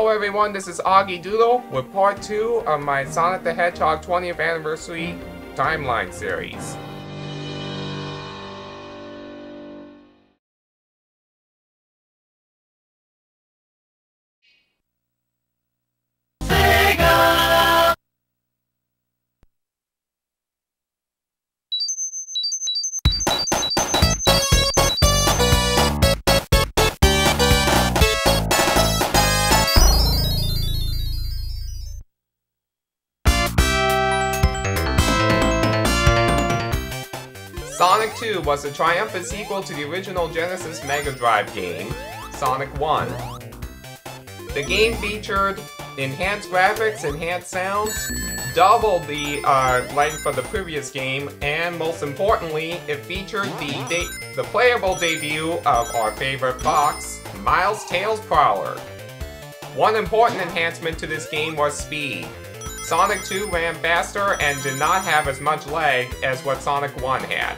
Hello everyone, this is Augie Doodle with part 2 of my Sonic the Hedgehog 20th Anniversary Timeline series. Sonic 2 was a triumphant sequel to the original Genesis Mega Drive game, Sonic 1. The game featured enhanced graphics, enhanced sounds, doubled the length of the previous game, and most importantly, it featured the playable debut of our favorite fox, Miles Tails Prowler. One important enhancement to this game was speed. Sonic 2 ran faster and did not have as much lag as what Sonic 1 had.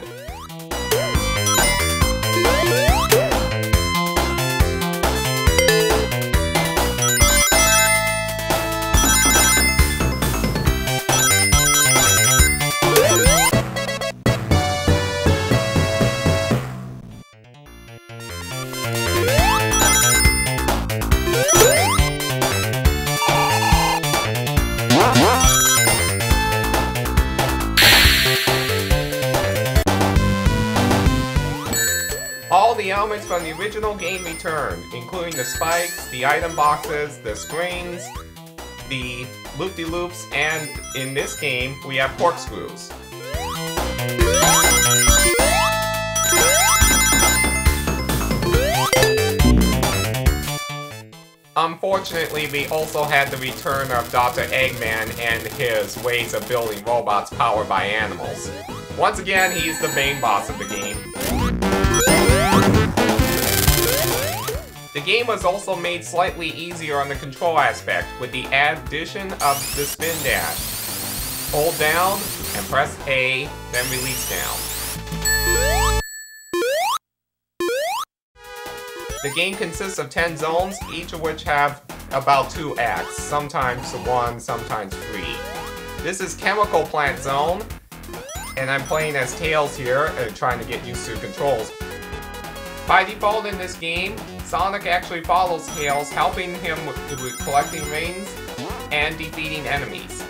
All the elements from the original game returned, including the spikes, the item boxes, the springs, the loop-de-loops, and in this game, we have corkscrews. Unfortunately, we also had the return of Dr. Eggman and his ways of building robots powered by animals. Once again, he's the main boss of the game. The game was also made slightly easier on the control aspect with the addition of the spin dash. Hold down and press A, then release down. The game consists of 10 zones, each of which have about 2 acts, sometimes 1, sometimes 3. This is Chemical Plant Zone, and I'm playing as Tails here, trying to get used to controls. By default in this game, Sonic actually follows Tails, helping him with collecting rings and defeating enemies.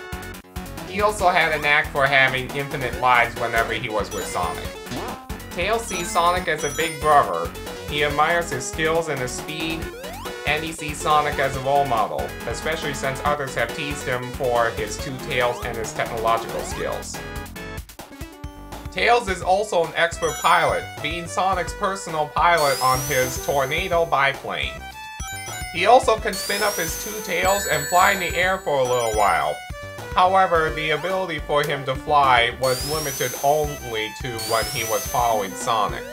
He also had a knack for having infinite lives whenever he was with Sonic. Tails sees Sonic as a big brother. He admires his skills and his speed, and he sees Sonic as a role model, especially since others have teased him for his 2 tails and his technological skills. Tails is also an expert pilot, being Sonic's personal pilot on his Tornado biplane. He also can spin up his 2 tails and fly in the air for a little while. However, the ability for him to fly was limited only to when he was following Sonic.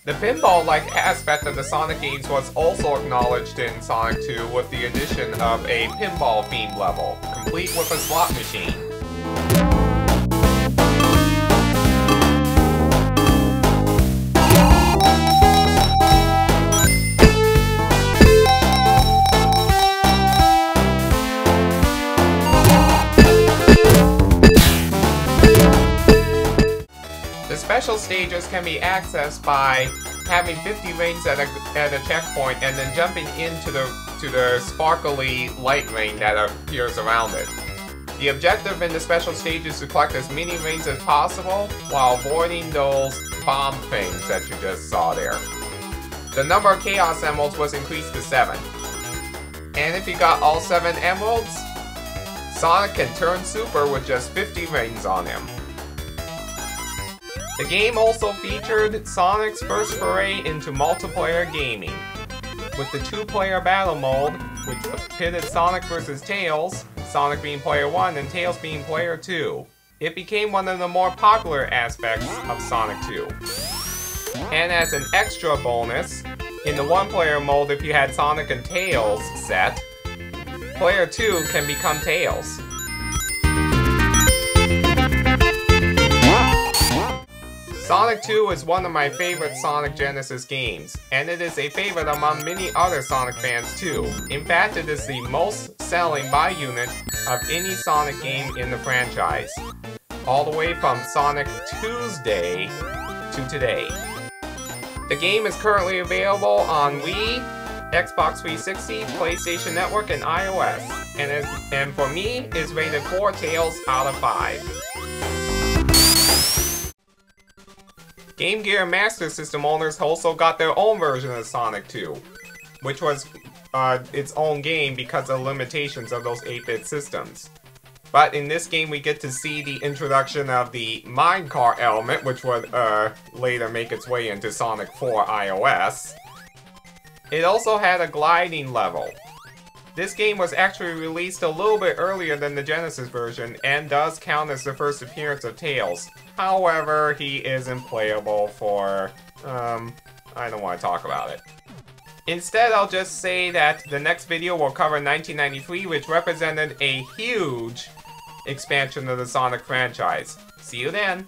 The pinball-like aspect of the Sonic games was also acknowledged in Sonic 2 with the addition of a pinball-themed level, complete with a slot machine. The special stages can be accessed by having 50 rings at a checkpoint and then jumping into the sparkly light ring that appears around it. The objective in the special stage is to collect as many rings as possible while avoiding those bomb things that you just saw there. The number of Chaos Emeralds was increased to 7. And if you got all 7 emeralds, Sonic can turn super with just 50 rings on him. The game also featured Sonic's first foray into multiplayer gaming, with the 2-player battle mode, which pitted Sonic vs. Tails, Sonic being player 1 and Tails being player 2. It became one of the more popular aspects of Sonic 2. And as an extra bonus, in the 1-player mode, if you had Sonic and Tails set, player 2 can become Tails. Sonic 2 is one of my favorite Sonic Genesis games, and it is a favorite among many other Sonic fans too. In fact, it is the most selling by unit of any Sonic game in the franchise, all the way from Sonic Tuesday to today. The game is currently available on Wii, Xbox 360, PlayStation Network, and iOS, and for me, is rated 4 tails out of 5. Game Gear Master System owners also got their own version of Sonic 2, which was its own game because of the limitations of those 8-bit systems. But in this game we get to see the introduction of the minecart element, which would later make its way into Sonic 4 iOS. It also had a gliding level. This game was actually released a little bit earlier than the Genesis version and does count as the first appearance of Tails. However, he isn't playable for, I don't want to talk about it. Instead, I'll just say that the next video will cover 1993, which represented a huge expansion of the Sonic franchise. See you then!